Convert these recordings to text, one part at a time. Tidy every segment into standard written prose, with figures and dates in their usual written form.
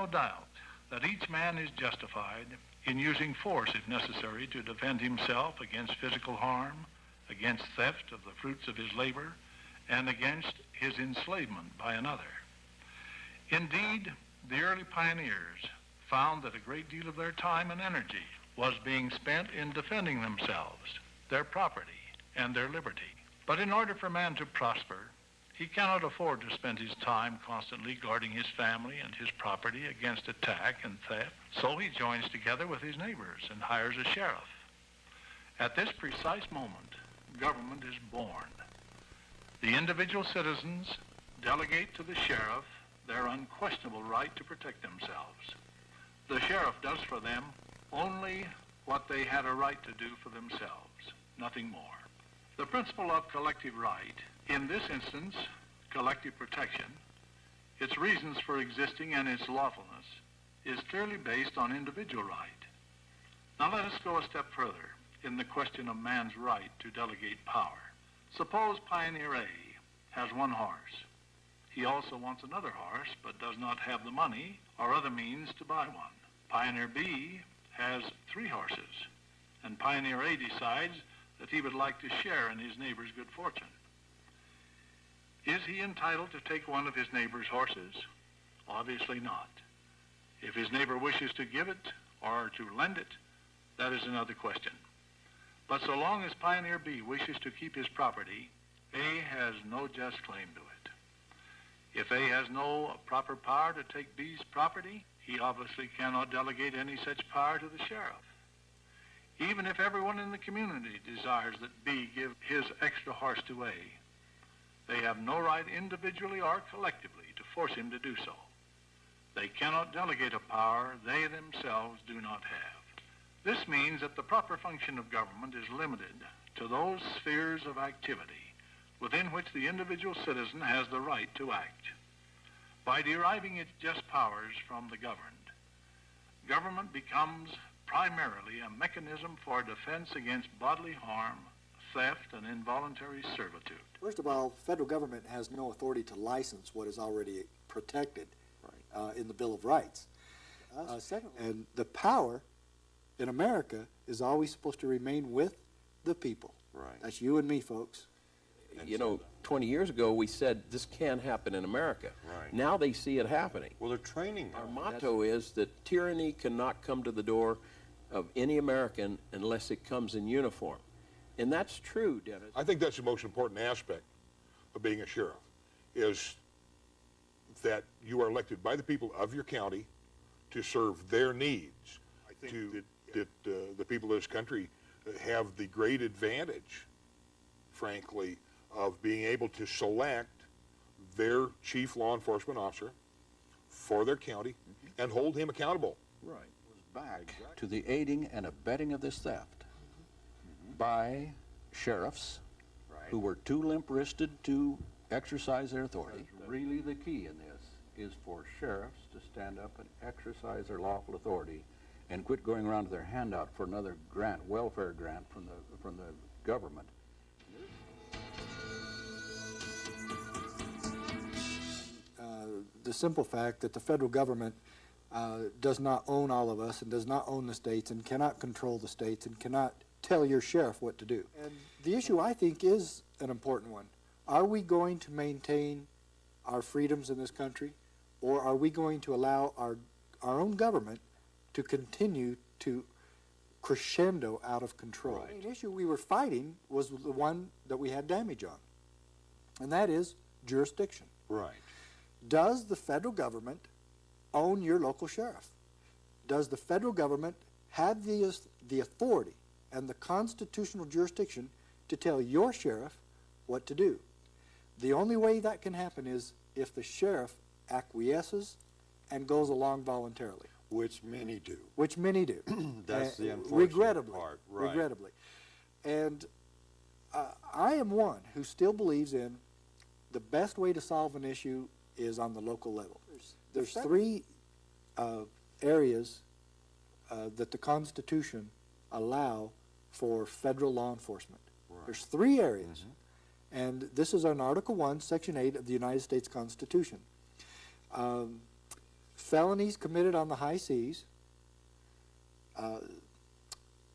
no doubt that each man is justified in using force if necessary to defend himself against physical harm, against theft of the fruits of his labor, and against his enslavement by another. Indeed, the early pioneers found that a great deal of their time and energy was being spent in defending themselves, their property, and their liberty. But in order for man to prosper, he cannot afford to spend his time constantly guarding his family and his property against attack and theft. So he joins together with his neighbors and hires a sheriff. At this precise moment, government is born. The individual citizens delegate to the sheriff their unquestionable right to protect themselves. The sheriff does for them only what they had a right to do for themselves, nothing more. The principle of collective right, in this instance, collective protection, its reasons for existing and its lawfulness, is clearly based on individual right. Now let us go a step further in the question of man's right to delegate power. Suppose Pioneer A has one horse. He also wants another horse, but does not have the money or other means to buy one. Pioneer B has 3 horses, and Pioneer A decides that he would like to share in his neighbor's good fortune. Is he entitled to take one of his neighbor's horses? Obviously not. If his neighbor wishes to give it or to lend it, that is another question. But so long as Pioneer B wishes to keep his property, A has no just claim to it. If A has no proper power to take B's property, he obviously cannot delegate any such power to the sheriff. Even if everyone in the community desires that B give his extra horse to A, they have no right individually or collectively to force him to do so. They cannot delegate a power they themselves do not have. This means that the proper function of government is limited to those spheres of activity within which the individual citizen has the right to act. By deriving its just powers from the governed, government becomes primarily a mechanism for defense against bodily harm, theft, and involuntary servitude. First of all, federal government has no authority to license what is already protected in the Bill of Rights. Secondly, and the power in America is always supposed to remain with the people. Right. That's you and me, folks. You know, 20 years ago we said this can't happen in America. Right. Now they see it happening. Well, they're training them. Our motto is that tyranny cannot come to the door of any American unless it comes in uniform. And that's true, Dennis. I think that's the most important aspect of being a sheriff, is that you are elected by the people of your county to serve their needs. I think that the people of this country have the great advantage, frankly, of being able to select their chief law enforcement officer for their county and hold him accountable. Right. Back to the aiding and abetting of this theft by sheriffs who were too limp-wristed to exercise their authority. Really the key in this is for sheriffs to stand up and exercise their lawful authority and quit going around to their handout for another grant, welfare grant from the government. The simple fact that the federal government does not own all of us and does not own the states and cannot control the states and cannot tell your sheriff what to do. And the issue, I think, is an important one. Are we going to maintain our freedoms in this country, or are we going to allow our own government to continue to crescendo out of control? Right. The issue we were fighting was the one that we had damage on, and that is jurisdiction. Right. Does the federal government own your local sheriff? Does the federal government have the authority and the constitutional jurisdiction to tell your sheriff what to do? The only way that can happen is if the sheriff acquiesces and goes along voluntarily. Which many do. Which many do. That's the unfortunate regrettably, part. Right. Regrettably. And I am one who still believes in the best way to solve an issue is on the local level. There's 3 areas that the Constitution allow for federal law enforcement. Right. There's 3 areas, and this is on Article 1, Section 8 of the United States Constitution. felonies committed on the high seas,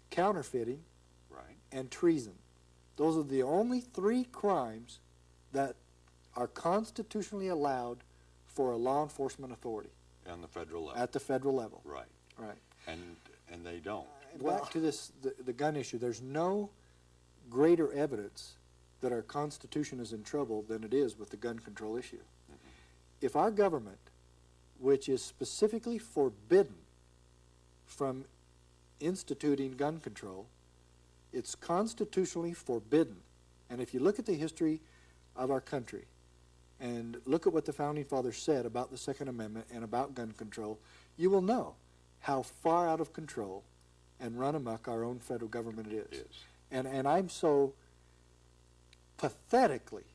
counterfeiting, Right. and treason. Those are the only 3 crimes that are constitutionally allowed for a law enforcement authority On the federal level. at the federal level. Right. Right. And they don't. Back to this, the gun issue, there's no greater evidence that our Constitution is in trouble than it is with the gun control issue. If our government, which is specifically forbidden from instituting gun control, it's constitutionally forbidden. And if you look at the history of our country and look at what the Founding Fathers said about the Second Amendment and about gun control, you will know how far out of control and run amok our own federal government is. It is. And I'm so pathetically,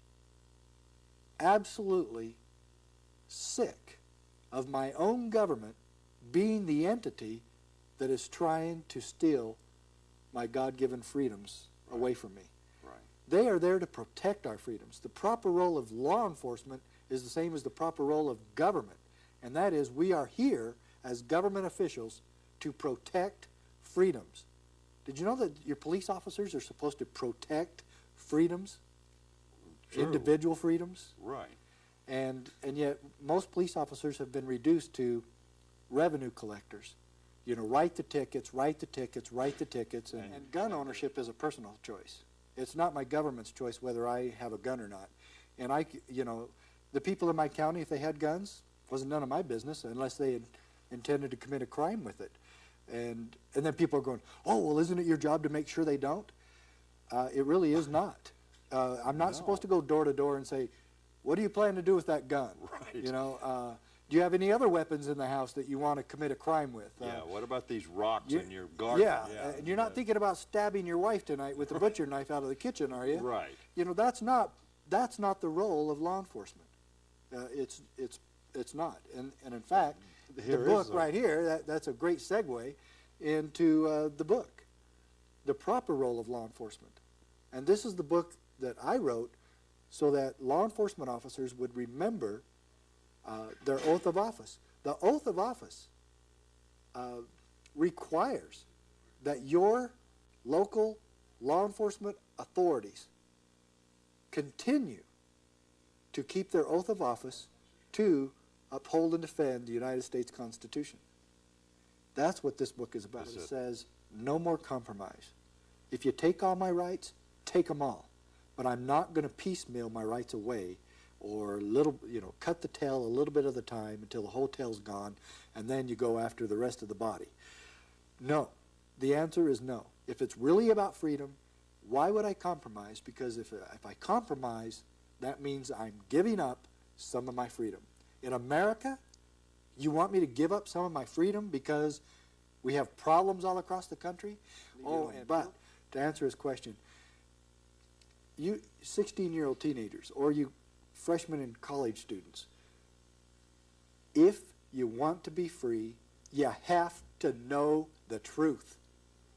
absolutely sick of my own government being the entity that is trying to steal my God-given freedoms away from me. Right. They are there to protect our freedoms. The proper role of law enforcement is the same as the proper role of government, and that is we are here as government officials to protect freedoms. Did you know that your police officers are supposed to protect freedoms? True. Individual freedoms? Right. And yet most police officers have been reduced to revenue collectors. You know, write the tickets, write the tickets, write the tickets. And gun ownership is a personal choice. It's not my government's choice whether I have a gun or not. And you know, the people in my county, if they had guns, wasn't none of my business unless they had intended to commit a crime with it. And then people are going, oh, well, isn't it your job to make sure they don't? It really is not. I'm not supposed to go door to door and say, what do you plan to do with that gun? Right. You know, do you have any other weapons in the house that you want to commit a crime with? Yeah, what about these rocks in your garden? Yeah, and you're not thinking about stabbing your wife tonight with a butcher knife out of the kitchen, are you? Right. You know, that's not the role of law enforcement. It's not. And in fact, the book right here, that's a great segue into the book, The Proper Role of Law Enforcement. And this is the book that I wrote so that law enforcement officers would remember their oath of office. The oath of office requires that your local law enforcement authorities continue to keep their oath of office to uphold and defend the United States Constitution. That's what this book is about. It says, no more compromise. If you take all my rights, take them all. But I'm not going to piecemeal my rights away or cut the tail a little bit at a time until the whole tail's gone, and then you go after the rest of the body. No. The answer is no. If it's really about freedom, why would I compromise? Because if I compromise, that means I'm giving up some of my freedom. In America, you want me to give up some of my freedom because we have problems all across the country? But to answer his question, you 16-year-old teenagers or you freshmen and college students, if you want to be free, you have to know the truth.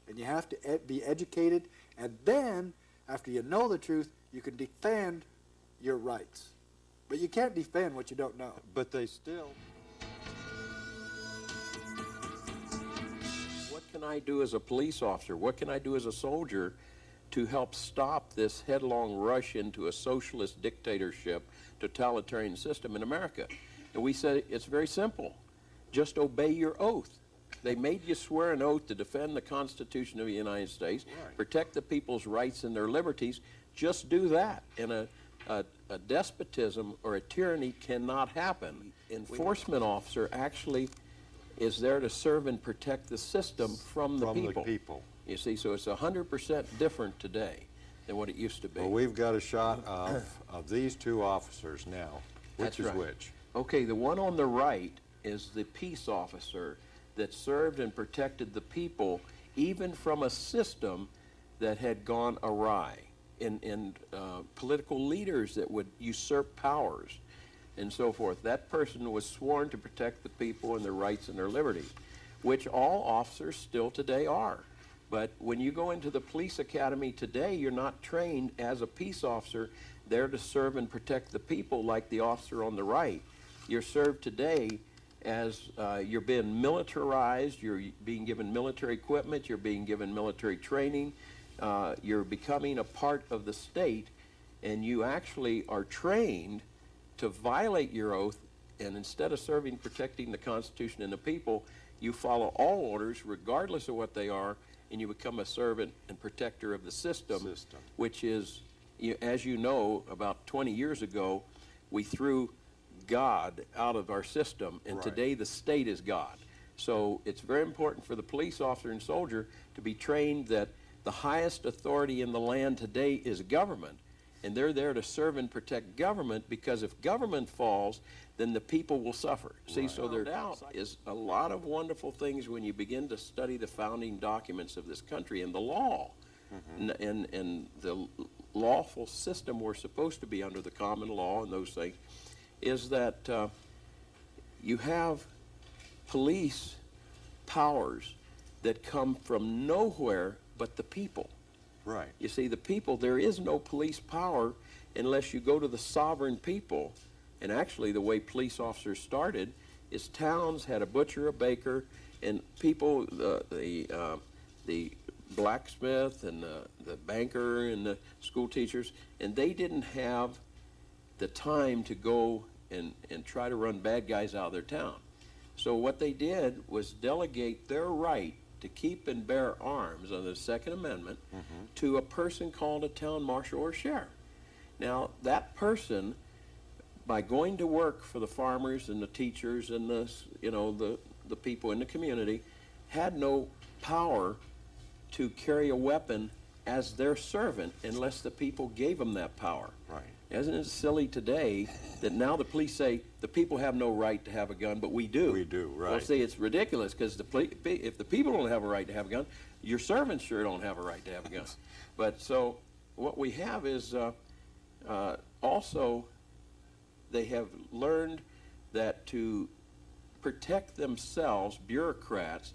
And you have to be educated, and then, after you know the truth, you can defend your rights. But you can't defend what you don't know. But they still... What can I do as a police officer? What can I do as a soldier to help stop this headlong rush into a socialist dictatorship, totalitarian system in America? And we said it's very simple. Just obey your oath. They made you swear an oath to defend the Constitution of the United States, protect the people's rights and their liberties. Just do that. And a despotism or a tyranny cannot happen. Enforcement officer actually is there to serve and protect the system from the people. You see, so it's 100% different today than what it used to be. Well, we've got a shot of these two officers now. Which That's is right. which? Okay, the one on the right is the peace officer that served and protected the people even from a system that had gone awry, in political leaders that would usurp powers and so forth. That person was sworn to protect the people and their rights and their liberties, which all officers still today are. But when you go into the police academy today, you're not trained as a peace officer there to serve and protect the people like the officer on the right. You're served today as you're being militarized, you're being given military equipment, you're being given military training, you're becoming a part of the state, and you actually are trained to violate your oath, and instead of serving, protecting the Constitution and the people, you follow all orders regardless of what they are, and you become a servant and protector of the system. Which is, as you know, about 20 years ago, we threw God out of our system, and today the state is God. So it's very important for the police officer and soldier to be trained that the highest authority in the land today is government, and they're there to serve and protect government, because if government falls, then the people will suffer. See, so there is a lot of wonderful things when you begin to study the founding documents of this country and the law, and the lawful system we're supposed to be under, the common law and those things, is that you have police powers that come from nowhere but the people. Right. You see, the people, there is no police power unless you go to the sovereign people. And actually, the way police officers started is towns had a butcher, a baker, and people, the blacksmith and the banker and the school teachers, and they didn't have the time to go and try to run bad guys out of their town. So what they did was delegate their right to keep and bear arms under the Second Amendment to a person called a town marshal or sheriff. Now, that person, by going to work for the farmers and the teachers and the people in the community, had no power to carry a weapon as their servant unless the people gave them that power. Right. Isn't it silly today that now the police say the people have no right to have a gun, but we do? We do, right. Well, see, it's ridiculous, because if the people don't have a right to have a gun, your servants sure don't have a right to have a gun. But so what we have is also they have learned that to protect themselves, bureaucrats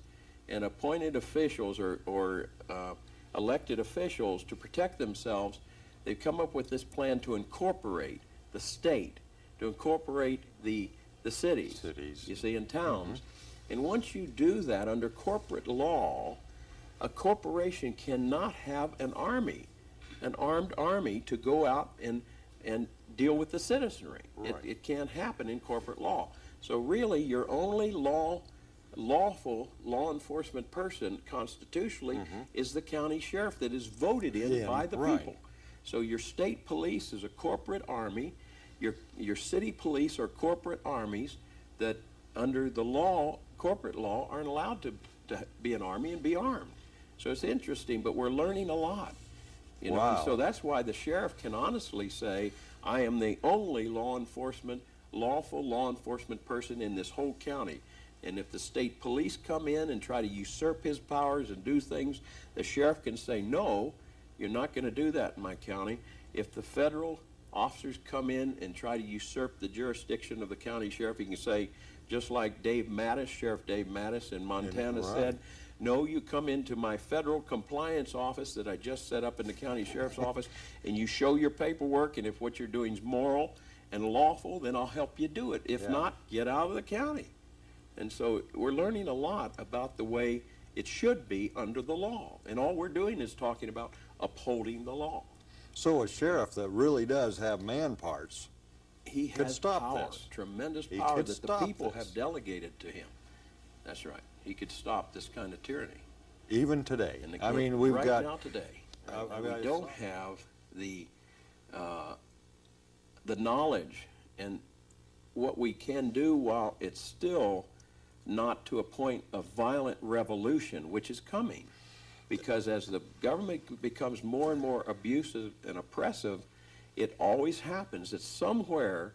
and appointed officials or elected officials, to protect themselves, they've come up with this plan to incorporate the state, to incorporate the cities, you see, and towns. And once you do that under corporate law, a corporation cannot have an army, an armed army, to go out and deal with the citizenry. Right. It can't happen in corporate law. So really, your only lawful law enforcement person constitutionally is the county sheriff that is voted in by the people. So your state police is a corporate army. Your city police are corporate armies that, under the law, corporate law, aren't allowed to be an army and be armed. So it's interesting, but we're learning a lot. You know, and so that's why the sheriff can honestly say, I am the only lawful law enforcement person in this whole county. And if the state police come in and try to usurp his powers and do things, the sheriff can say, no, you're not going to do that in my county. If the federal officers come in and try to usurp the jurisdiction of the county sheriff, he can say, just like Dave Mattis, Sheriff Dave Mattis in Montana said, no, you come into my federal compliance office that I just set up in the county sheriff's office, and you show your paperwork, and if what you're doing is moral and lawful, then I'll help you do it. If not, get out of the county. And so we're learning a lot about the way it should be under the law. And all we're doing is talking about upholding the law. So a sheriff that really does have man parts, he could has stop power, this. tremendous He power could that the stop people this. have delegated to him. That's right. He could stop this kind of tyranny. even today. And I again, mean, we've right got... now today, I we don't have the knowledge and what we can do while it's still not to a point of violent revolution, which is coming. Because as the government becomes more and more abusive and oppressive, it always happens that somewhere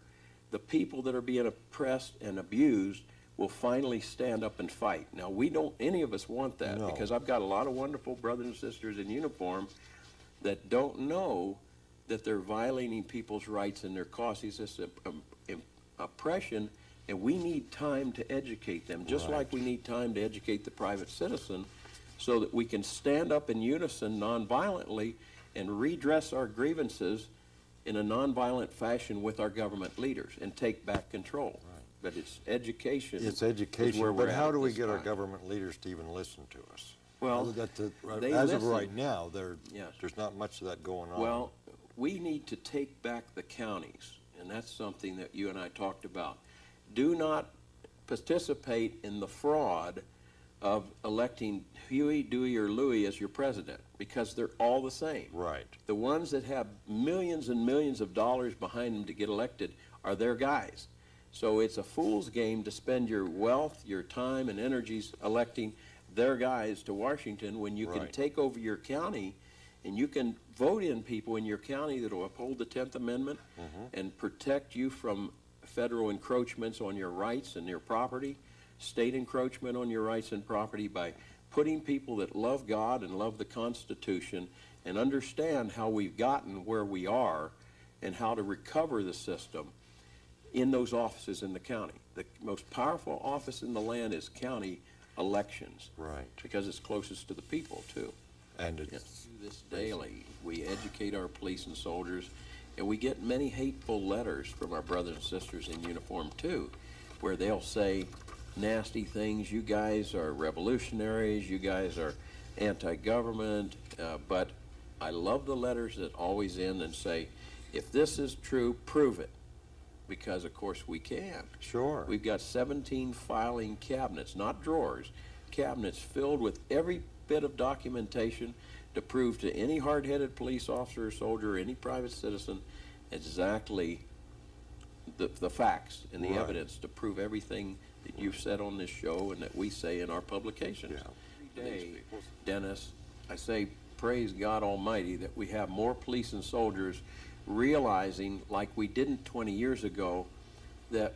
the people that are being oppressed and abused will finally stand up and fight. Now, we don't, any of us want that, No. because I've got a lot of wonderful brothers and sisters in uniform that don't know that they're violating people's rights and they're causing this oppression, and we need time to educate them, just Right. like we need time to educate the private citizen, so that we can stand up in unison nonviolently and redress our grievances in a nonviolent fashion with our government leaders and take back control. but it's education. It's is education, where we're but at how at do we this get our time. government leaders to even listen to us? Well, they as of listen. right now, Yes. there's not much of that going on. Well, we need to take back the counties, and that's something that you and I talked about. Do not participate in the fraud of electing Huey, Dewey, or Louie as your president, because they're all the same. Right. The ones that have millions and millions of dollars behind them to get elected are their guys. So it's a fool's game to spend your wealth, your time, and energies electing their guys to Washington when you can Right. take over your county and you can vote in people in your county that will uphold the 10th Amendment and protect you from federal encroachments on your rights and your property, state encroachment on your rights and property, by putting people that love God and love the Constitution and understand how we've gotten where we are and how to recover the system in those offices in the county. The most powerful office in the land is county elections. Right. Because it's closest to the people, too. And We do this daily. We educate our police and soldiers, and we get many hateful letters from our brothers and sisters in uniform, too, where they'll say nasty things. You guys are revolutionaries. You guys are anti-government. But I love the letters that always end and say, if this is true, prove it. Because, of course, we can. Sure. We've got 17 filing cabinets, not drawers, cabinets filled with every bit of documentation to prove to any hard-headed police officer or soldier or any private citizen exactly the facts and the Right. evidence to prove everything that you've said on this show and that we say in our publications. Yeah. Every day, Dennis, I say praise God Almighty that we have more police and soldiers realizing, like we didn't 20 years ago, that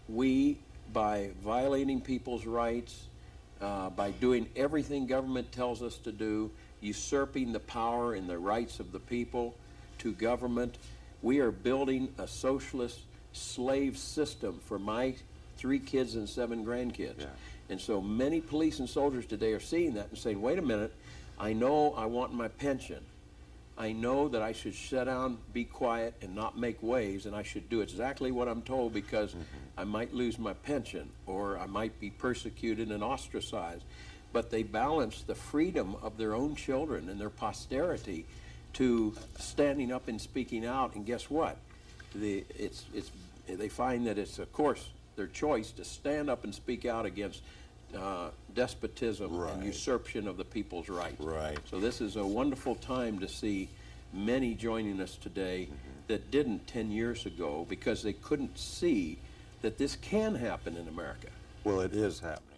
we, by violating people's rights, by doing everything government tells us to do, usurping the power and the rights of the people to government, we are building a socialist slave system for my 3 kids and 7 grandkids. Yeah. And so many police and soldiers today are seeing that and saying, wait a minute, I know I want my pension. I know that I should sit down, be quiet, and not make waves, and I should do exactly what I'm told because I might lose my pension or I might be persecuted and ostracized. But they balance the freedom of their own children and their posterity to standing up and speaking out, and guess what? They find that it's, of course, their choice to stand up and speak out against despotism and Right. usurpation of the people's rights. Right. So this is a wonderful time to see many joining us today that didn't 10 years ago because they couldn't see that this can happen in America. Well, it is happening.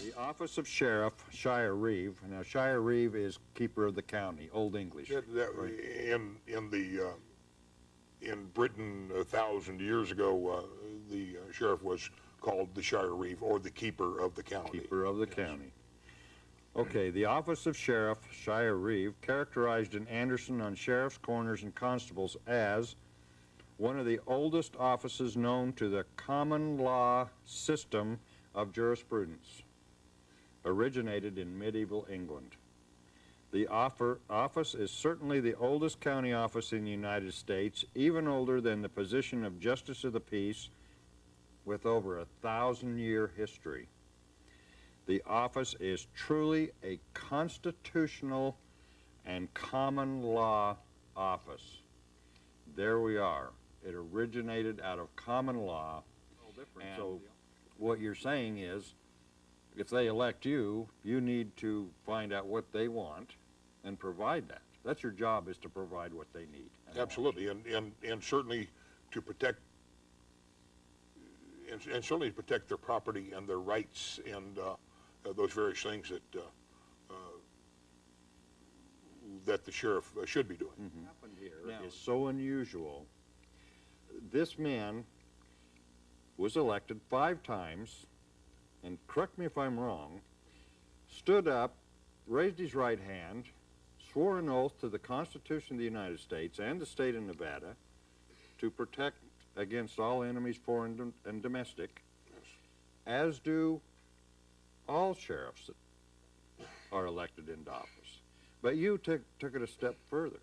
The office of sheriff, Shire Reeve. Now, Shire Reeve is keeper of the county, Old English. In Britain 1,000 years ago, the sheriff was called the Shire Reeve, or the keeper of the county. Keeper of the county. Okay, the office of sheriff, Shire Reeve, characterized in Anderson on sheriff's corners and constables as one of the oldest offices known to the common law system of jurisprudence, originated in medieval England. The office is certainly the oldest county office in the United States, even older than the position of Justice of the Peace, with over 1,000-year history. The office is truly a constitutional and common law office. There we are. It originated out of common law. And so what you're saying is, if they elect you, you need to find out what they want and provide that. That's your job, is to provide what they need. Absolutely, and certainly to protect, and certainly to protect their property and their rights and those various things that the sheriff should be doing. What happened here is so unusual. This man was elected 5 times, and correct me if I'm wrong, stood up, raised his right hand, swore an oath to the Constitution of the United States and the state of Nevada to protect against all enemies, foreign and domestic, as do all sheriffs that are elected into office. But you took it a step further.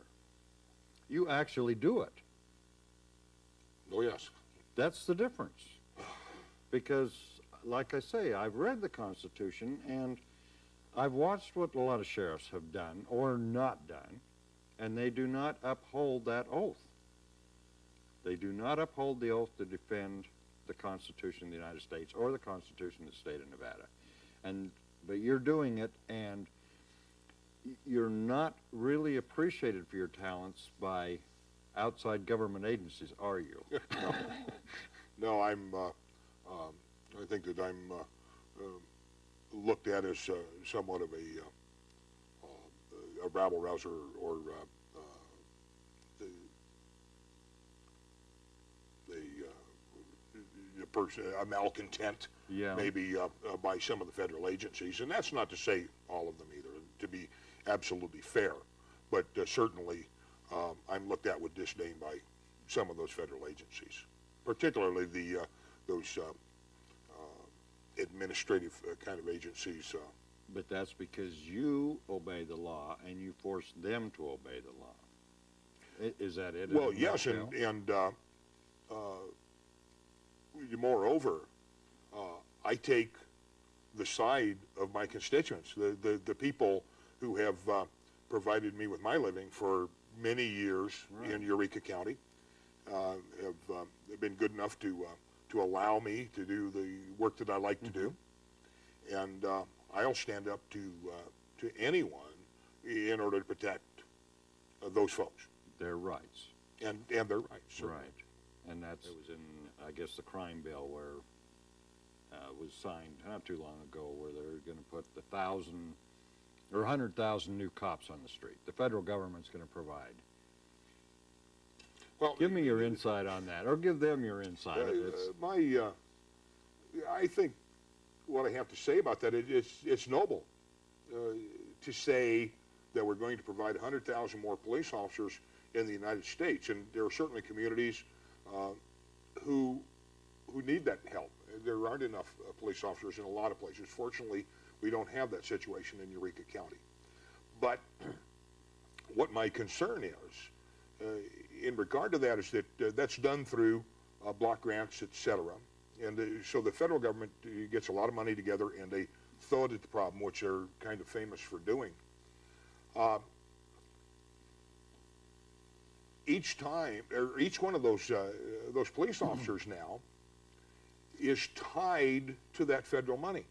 You actually do it. Oh, yes. That's the difference. Because, like I say, I've read the Constitution, and I've watched what a lot of sheriffs have done or not done, and they do not uphold that oath. They do not uphold the oath to defend the Constitution of the United States or the Constitution of the state of Nevada. But you're doing it, and you're not really appreciated for your talents by outside government agencies, are you? No, I think that I'm looked at as somewhat of a rabble rouser, or the person, a malcontent, Yeah. maybe by some of the federal agencies, and that's not to say all of them either, to be absolutely fair, but certainly I'm looked at with disdain by some of those federal agencies, particularly those administrative kind of agencies. But that's because you obey the law and you force them to obey the law. Is that it? Well, yes, and moreover, I take the side of my constituents, the people who have provided me with my living for many years in Eureka County, have been good enough to allow me to do the work that I like to do, and I'll stand up to anyone in order to protect those folks. Their rights. And their rights, certainly. Right. And that was in, I guess, the crime bill where it was signed not too long ago, where they're going to put 1,000 or 100,000 new cops on the street. The federal government's going to provide. Well, give me your insight on that, or give them your insight. I think what I have to say about that, it's noble to say that we're going to provide 100,000 more police officers in the United States, and there are certainly communities who need that help. There aren't enough police officers in a lot of places. Fortunately, we don't have that situation in Eureka County. But what my concern is, in regard to that, is that that's done through block grants, et cetera. And so the federal government gets a lot of money together and they throw it at the problem, which they're kind of famous for doing. Each time, or each one of those police officers now is tied to that federal money.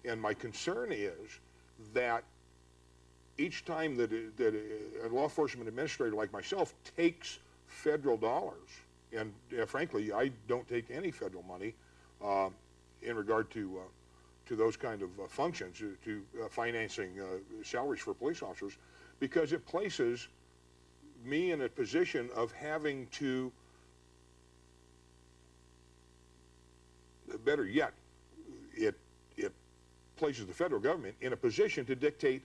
And my concern is that each time that a law enforcement administrator like myself takes federal dollars, and frankly, I don't take any federal money in regard to those kind of functions, to financing salaries for police officers, because it places me in a position of having to, better yet, it places the federal government in a position to dictate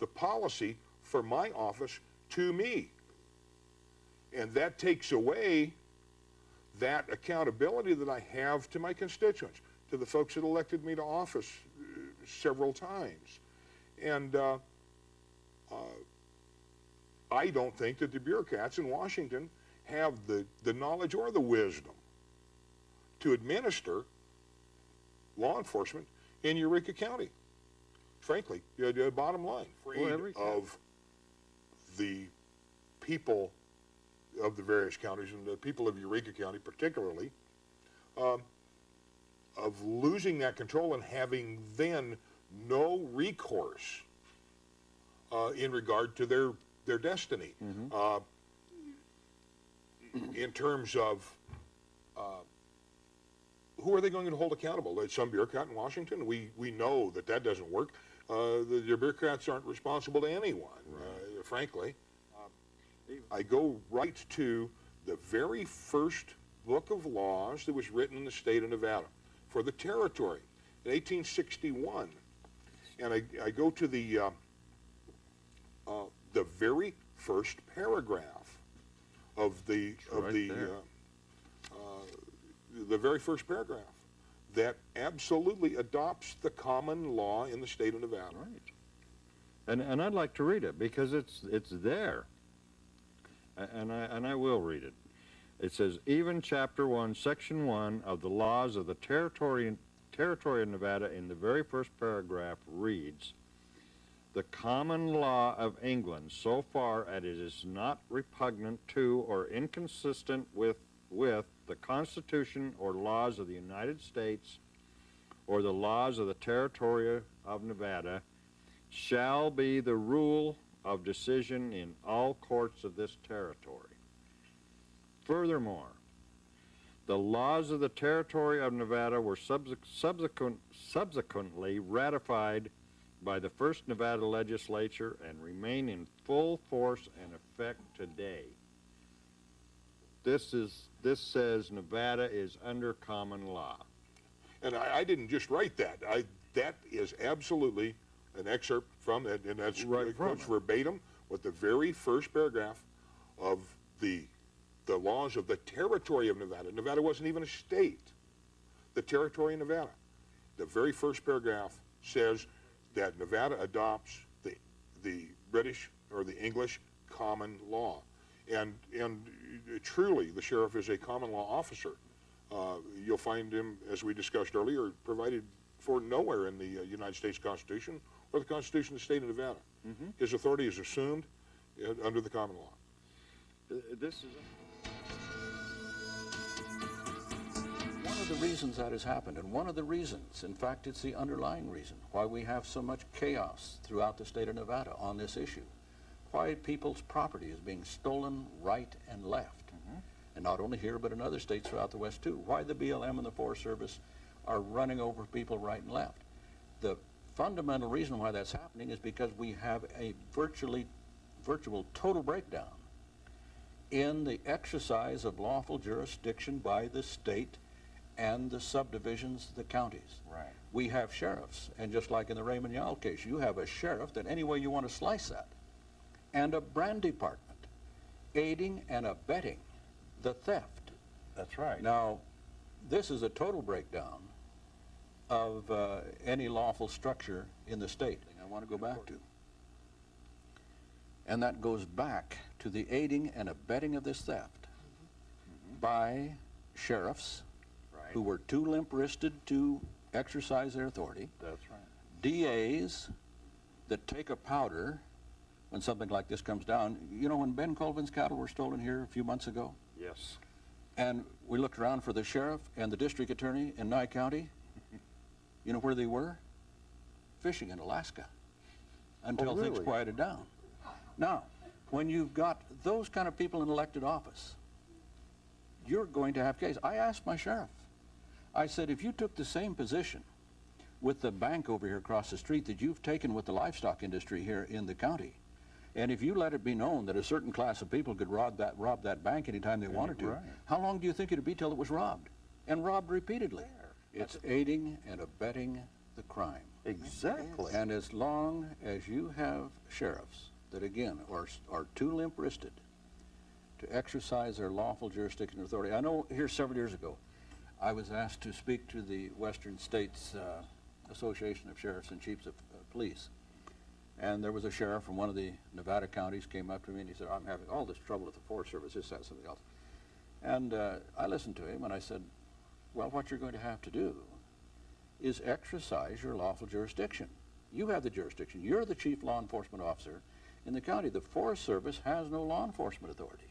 the policy for my office to me. And that takes away that accountability that I have to my constituents, to the folks that elected me to office several times. And I don't think that the bureaucrats in Washington have the knowledge or the wisdom to administer law enforcement in Eureka County. Frankly, the bottom line, of the people of the various counties, and the people of Eureka County particularly, of losing that control and having then no recourse in regard to their destiny. In terms of who are they going to hold accountable? Some bureaucrat in Washington? We know that doesn't work. The bureaucrats aren't responsible to anyone, frankly. I go right to the very first book of laws that was written in the state of Nevada for the territory in 1861. And I go to the very first paragraph of the very first paragraph that absolutely adopts the common law in the state of Nevada. Right. And I'd like to read it because it's there. And I will read it. It says, even Chapter 1, Section 1 of the laws of the Territory of Nevada in the very first paragraph reads, the common law of England, so far as it is not repugnant to or inconsistent with the Constitution or laws of the United States or the laws of the Territory of Nevada, shall be the rule of decision in all courts of this territory. Furthermore, the laws of the Territory of Nevada were subsequently ratified by the first Nevada legislature and remain in full force and effect today. This says Nevada is under common law. And I didn't just write that. That is absolutely an excerpt from it, and that's Right from quotes it. verbatim what the very first paragraph of the laws of the Territory of Nevada. Nevada wasn't even a state. The Territory of Nevada. The very first paragraph says that Nevada adopts the British or the English common law. And truly, the sheriff is a common law officer. You'll find him, as we discussed earlier, provided for nowhere in the United States Constitution or the Constitution of the state of Nevada. Mm-hmm. His authority is assumed under the common law. This is One of the reasons that has happened, and one of the reasons, in fact, it's the underlying reason why we have so much chaos throughout the state of Nevada on this issue, why people's property is being stolen right and left, and not only here but in other states throughout the West too, why the BLM and the Forest Service are running over people right and left. The fundamental reason why that's happening is because we have a virtual total breakdown in the exercise of lawful jurisdiction by the state and the subdivisions, the counties. Right. We have sheriffs, and just like in the Raymond Yowell case, you have a sheriff that any way you want to slice that, and a brand department aiding and abetting the theft. That's right. Now, this is a total breakdown of any lawful structure in the state. I want to go back to. And that goes back to the aiding and abetting of this theft by sheriffs who were too limp-wristed to exercise their authority. That's right. DAs that take a powder when something like this comes down. You know when Ben Colvin's cattle were stolen here a few months ago? Yes. And we looked around for the sheriff and the district attorney in Nye County. You know where they were? Fishing in Alaska until things really? quieted down. Now, when you've got those kind of people in elected office, you're going to have cases. I asked my sheriff, I said, if you took the same position with the bank over here across the street that you've taken with the livestock industry here in the county, and if you let it be known that a certain class of people could rob that bank anytime they wanted to, right. how long do you think it'd be till it was robbed? And robbed repeatedly. It's aiding and abetting the crime. Exactly. And as long as you have sheriffs that, again, are too limp-wristed to exercise their lawful jurisdiction and authority. I know here several years ago, I was asked to speak to the Western States Association of Sheriffs and Chiefs of Police. And there was a sheriff from one of the Nevada counties came up to me and he said, I'm having all this trouble with the Forest Service, this, that, something else. And I listened to him and I said, well, what you're going to have to do is exercise your lawful jurisdiction. You have the jurisdiction. You're the chief law enforcement officer in the county. The Forest Service has no law enforcement authority.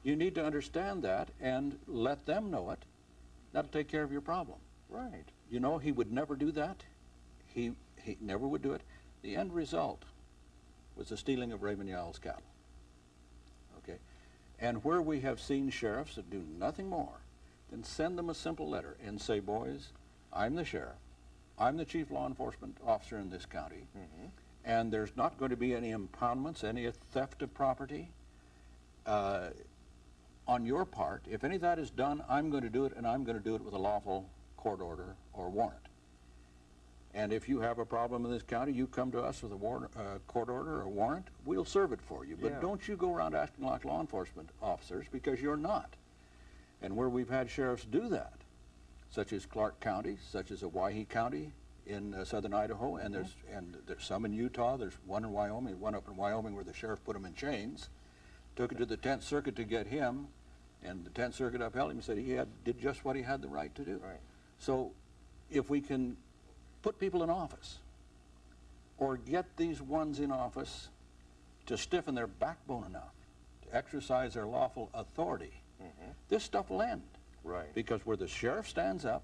You need to understand that and let them know it. That'll take care of your problem. Right. You know, he would never do that. He never would do it. The end result was the stealing of Raymond Yowell's cattle. Okay? And where we have seen sheriffs that do nothing more than send them a simple letter and say, boys, I'm the sheriff. I'm the chief law enforcement officer in this county. And there's not going to be any impoundments, any theft of property on your part. If any of that is done, I'm going to do it, and I'm going to do it with a lawful court order or warrant. And if you have a problem in this county, you come to us with a court order or warrant, we'll serve it for you. But don't you go around acting like law enforcement officers, because you're not. And where we've had sheriffs do that, such as Clark County, such as Owyhee County in southern Idaho, and there's some in Utah, there's one in Wyoming, one up in Wyoming where the sheriff put him in chains, took it to the 10th Circuit to get him And the 10th Circuit upheld him and said he did just what he had the right to do. Right. So if we can put people in office or get these ones in office to stiffen their backbone enough to exercise their lawful authority, this stuff will end. Right. Because where the sheriff stands up,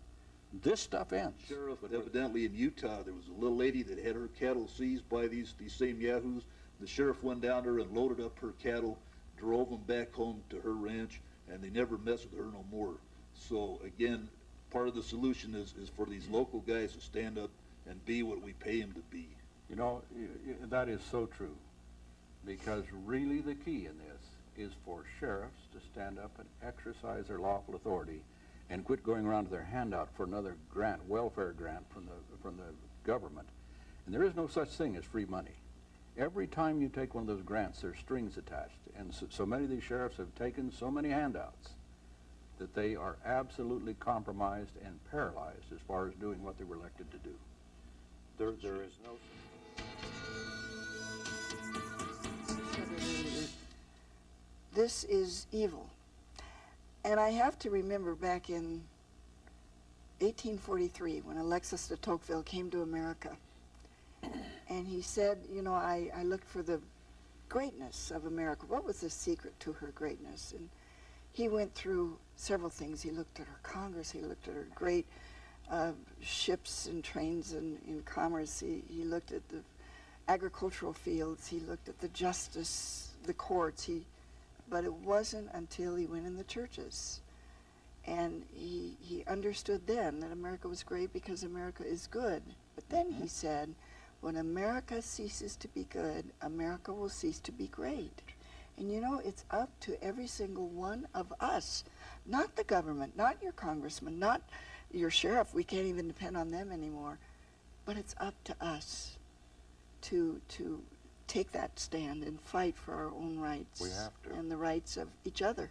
this stuff ends. Sheriff, but evidently in Utah, there was a little lady that had her cattle seized by these same yahoos. The sheriff went down there and loaded up her cattle, drove them back home to her ranch, and they never messed with her no more. So again, part of the solution is for these local guys to stand up and be what we pay them to be. You know, that is so true. Because really the key in this is for sheriffs to stand up and exercise their lawful authority and quit going around to their handout for another grant, welfare grant from the government. And there is no such thing as free money. Every time you take one of those grants, there's strings attached. And so many of these sheriffs have taken so many handouts that they are absolutely compromised and paralyzed as far as doing what they were elected to do. There is no... This is evil. And I have to remember back in 1843 when Alexis de Tocqueville came to America. And he said, you know, I looked for the greatness of America. What was the secret to her greatness? And he went through several things. He looked at her Congress. He looked at her great ships and trains in commerce. He looked at the agricultural fields. He looked at the justice, the courts. But it wasn't until he went in the churches. And he understood then that America was great because America is good. But then he said, when America ceases to be good, America will cease to be great. And you know, it's up to every single one of us, not the government, not your congressman, not your sheriff. We can't even depend on them anymore. But it's up to us to take that stand and fight for our own rights. We have to. And the rights of each other.